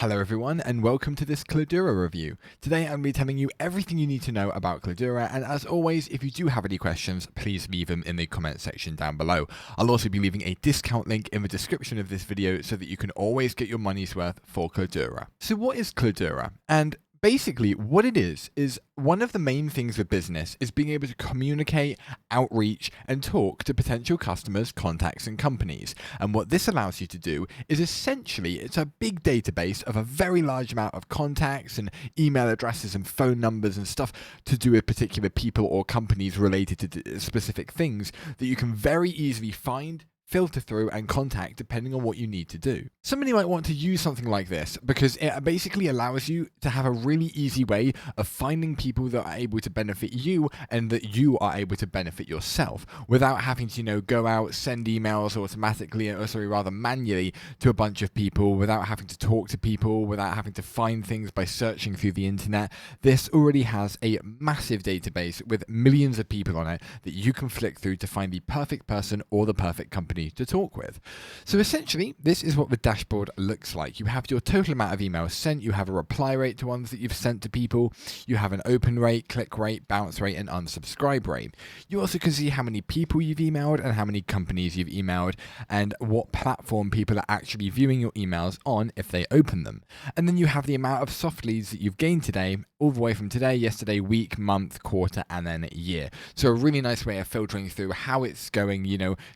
Hello everyone and welcome to this Clodura review. Today I'm going to be telling you everything you need to know about Clodura, and as always, if you do have any questions, please leave them in the comment section down below. I'll also be leaving a discount link in the description of this video so that you can always get your money's worth for Clodura. So what is Clodura? And basically, what it is one of the main things with business is being able to communicate, outreach, and talk to potential customers, contacts, and companies. And what this allows you to do is essentially, it's a big database of a very large amount of contacts and email addresses and phone numbers and stuff to do with particular people or companies related to specific things that you can very easily find, filter through, and contact depending on what you need to do. Somebody might want to use something like this because it basically allows you to have a really easy way of finding people that are able to benefit you and that you are able to benefit yourself without having to, go out, send emails automatically, or rather manually, to a bunch of people, without having to talk to people, without having to find things by searching through the internet. This already has a massive database with millions of people on it that you can flick through to find the perfect person or the perfect company to talk with. So essentially, this is what the dashboard looks like. You have your total amount of emails sent, you have a reply rate to ones that you've sent to people, you have an open rate, click rate, bounce rate, and unsubscribe rate. You also can see how many people you've emailed and how many companies you've emailed and what platform people are actually viewing your emails on if they open them. And then you have the amount of soft leads that you've gained today, all the way from today, yesterday, week, month, quarter, and then year. So a really nice way of filtering through how it's going,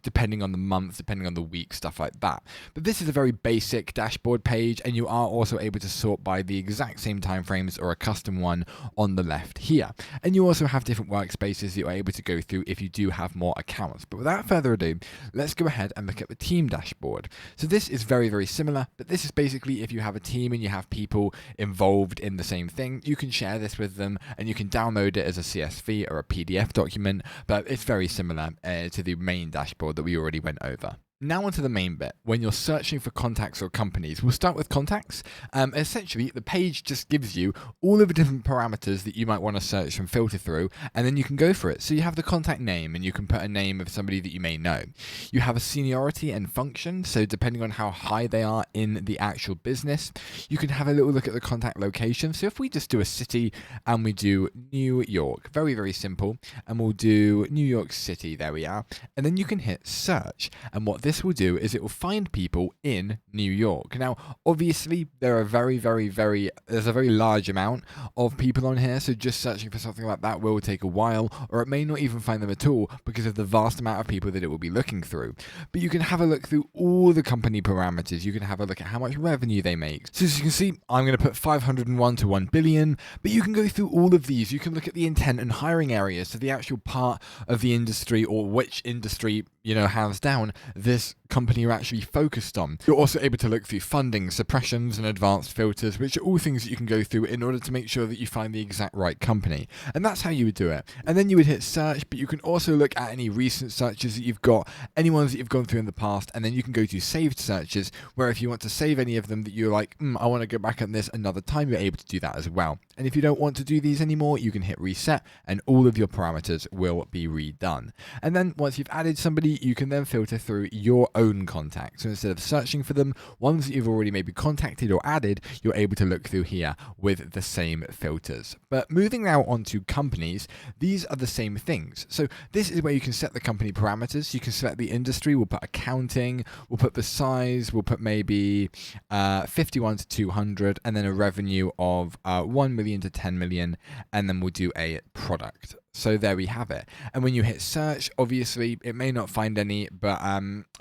depending on the month, depending on the week, stuff like that. But this is a very basic dashboard page, and you are also able to sort by the exact same timeframes or a custom one on the left here. And you also have different workspaces that you're able to go through if you do have more accounts. But without further ado, let's go ahead and look at the team dashboard. So this is very, very similar, but this is basically if you have a team and you have people involved in the same thing, you can share this with them and you can download it as a CSV or a PDF document, but it's very similar to the main dashboard that we already went over. Now onto the main bit, when you're searching for contacts or companies. We'll start with contacts. Essentially, the page just gives you all of the different parameters that you might want to search and filter through, and then you can go for it. So you have the contact name, and you can put a name of somebody that you may know. You have a seniority and function, so depending on how high they are in the actual business, you can have a little look at the contact location. So if we just do a city and we do New York, very, very simple, and we'll do New York City, there we are, and then you can hit search, and what this will do is it will find people in New York. Now, obviously, there's a very large amount of people on here, so just searching for something like that will take a while, or it may not even find them at all because of the vast amount of people that it will be looking through. But you can have a look through all the company parameters. You can have a look at how much revenue they make. So as you can see, I'm going to put 501 to 1 billion, but you can go through all of these. You can look at the intent and hiring areas, so the actual part of the industry or which industry, hands down, this company are actually focused on. You're also able to look through funding, suppressions, and advanced filters, which are all things that you can go through in order to make sure that you find the exact right company. And that's how you would do it. And then you would hit search, but you can also look at any recent searches that you've got, any ones that you've gone through in the past, and then you can go to saved searches, where if you want to save any of them that you're like, I want to go back on this another time, you're able to do that as well. And if you don't want to do these anymore, you can hit reset, and all of your parameters will be redone. And then once you've added somebody, you can then filter through your own contacts. So instead of searching for them, ones that you've already maybe contacted or added, you're able to look through here with the same filters. But moving now on to companies, these are the same things. So this is where you can set the company parameters. You can select the industry. We'll put accounting. We'll put the size. We'll put maybe 51 to 200, and then a revenue of 1 million to 10 million, and then we'll do a product. So there we have it. And when you hit search, obviously it may not find any, but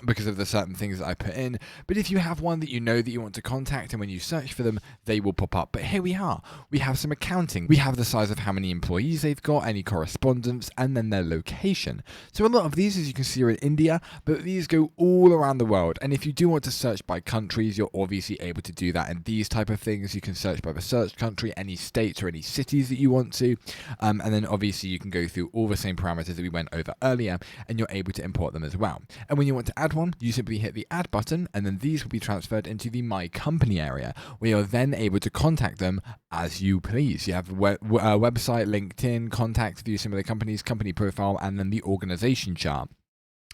because of the certain things that I put in. But if you have one that you know that you want to contact, and when you search for them, they will pop up. But here we are. We have some accounting. We have the size of how many employees they've got, any correspondence, and then their location. So a lot of these, as you can see, are in India, but these go all around the world. And if you do want to search by countries, you're obviously able to do that. And these type of things, you can search by the search country, any states or any cities that you want to. And then obviously you can go through all the same parameters that we went over earlier, and you're able to import them as well. And when you want to add one, you simply hit the add button, and then these will be transferred into the My Company area, where you're then able to contact them as you please. You have website, LinkedIn, contact, view similar companies, company profile, and then the organization chart.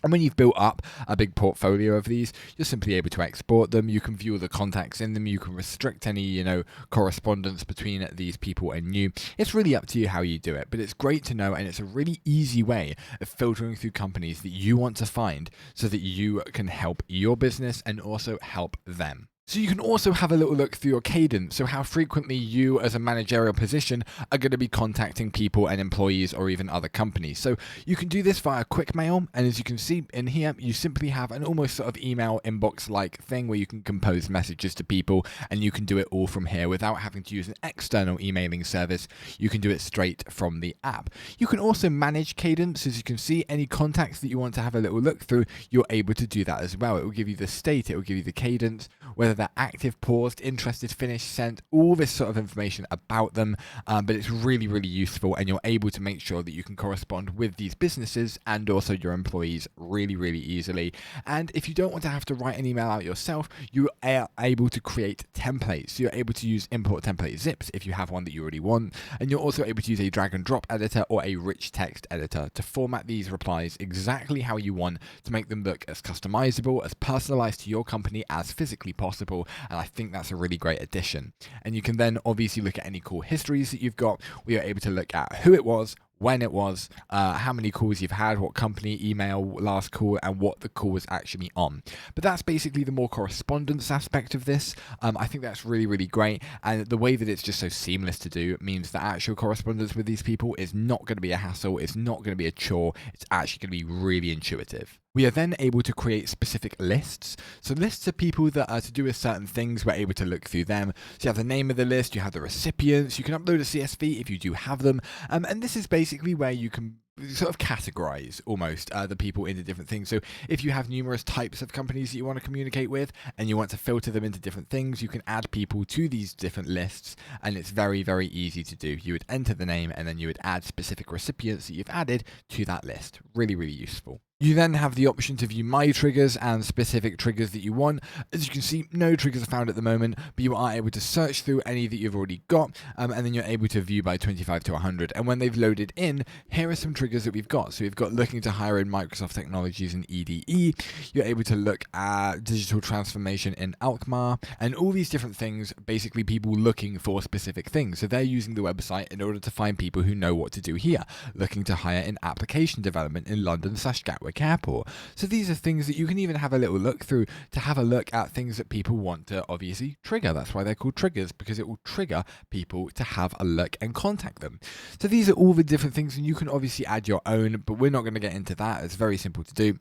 And when you've built up a big portfolio of these, you're simply able to export them. You can view the contacts in them. You can restrict any, correspondence between these people and you. It's really up to you how you do it, but it's great to know, and it's a really easy way of filtering through companies that you want to find so that you can help your business and also help them. So you can also have a little look through your cadence, so how frequently you as a managerial position are going to be contacting people and employees or even other companies. So you can do this via quick mail, and as you can see in here, you simply have an almost sort of email inbox-like thing where you can compose messages to people, and you can do it all from here without having to use an external emailing service. You can do it straight from the app. You can also manage cadence. As you can see, any contacts that you want to have a little look through, you're able to do that as well. It will give you the state, it will give you the cadence, whether they're active, paused, interested, finished, sent, all this sort of information about them. But it's really, really useful, and you're able to make sure that you can correspond with these businesses and also your employees really, really easily. And if you don't want to have to write an email out yourself, you are able to create templates. So you're able to use import template zips if you have one that you already want. And you're also able to use a drag and drop editor or a rich text editor to format these replies exactly how you want to make them look as customizable, as personalized to your company as physically possible. And I think that's a really great addition. And you can then obviously look at any call histories that you've got. We are able to look at who it was, when it was, how many calls you've had, what company, email, last call, and what the call was actually on. But that's basically the more correspondence aspect of this. I think that's really, really great. And the way that it's just so seamless to do means that actual correspondence with these people is not going to be a hassle. It's not going to be a chore. It's actually going to be really intuitive. We are then able to create specific lists. So lists of people that are to do with certain things, we're able to look through them. So you have the name of the list, you have the recipients, you can upload a CSV if you do have them. And this is basically where you can sort of categorize almost the people into different things. So if you have numerous types of companies that you want to communicate with and you want to filter them into different things, you can add people to these different lists, and it's very, very easy to do. You would enter the name and then you would add specific recipients that you've added to that list. Really, really useful. You then have the option to view my triggers and specific triggers that you want. As you can see, no triggers are found at the moment, but you are able to search through any that you've already got, and then you're able to view by 25 to 100. And when they've loaded in, here are some triggers that we've got. So we've got looking to hire in Microsoft Technologies and EDE. You're able to look at digital transformation in Alkmaar, and all these different things, basically people looking for specific things. So they're using the website in order to find people who know what to do here. Looking to hire in application development in London/Gatwick Airport. So these are things that you can even have a little look through to have a look at things that people want to obviously trigger. That's why they're called triggers, because it will trigger people to have a look and contact them. So these are all the different things, and you can obviously add your own, but we're not going to get into that. It's very simple to do.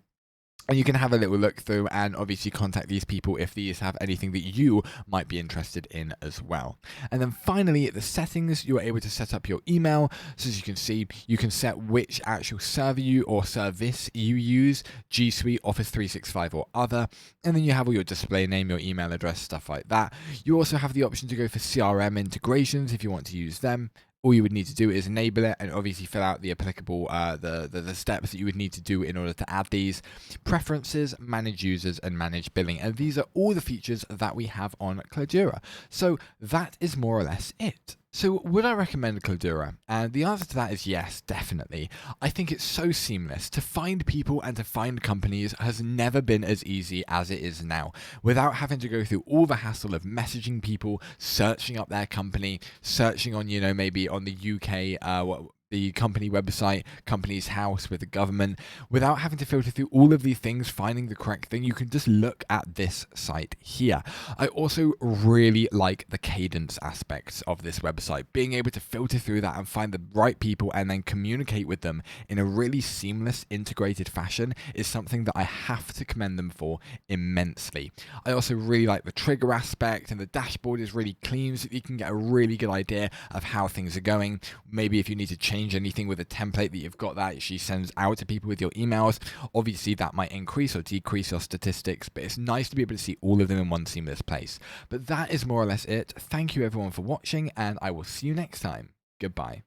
And you can have a little look through and obviously contact these people if these have anything that you might be interested in as well. And then finally, at the settings, you're able to set up your email. So as you can see, you can set which actual server or service you use, G Suite, Office 365 or other. And then you have all your display name, your email address, stuff like that. You also have the option to go for CRM integrations if you want to use them. All you would need to do is enable it and obviously fill out the applicable the steps that you would need to do in order to add these. Preferences, manage users, and manage billing. And these are all the features that we have on Clodura. So that is more or less it. So would I recommend Clodura? And the answer to that is yes, definitely. I think it's so seamless. To find people and to find companies has never been as easy as it is now, without having to go through all the hassle of messaging people, searching up their company, searching on, maybe on the UK, the company website, company's house with the government, without having to filter through all of these things, finding the correct thing. You can just look at this site here. I also really like the cadence aspects of this website. Being able to filter through that and find the right people and then communicate with them in a really seamless, integrated fashion is something that I have to commend them for immensely. I also really like the trigger aspect, and the dashboard is really clean, so you can get a really good idea of how things are going. Maybe if you need to change anything with a template that you've got that actually sends out to people with your emails, obviously that might increase or decrease your statistics, but it's nice to be able to see all of them in one seamless place. But that is more or less it. Thank you everyone for watching, and I will see you next time. Goodbye.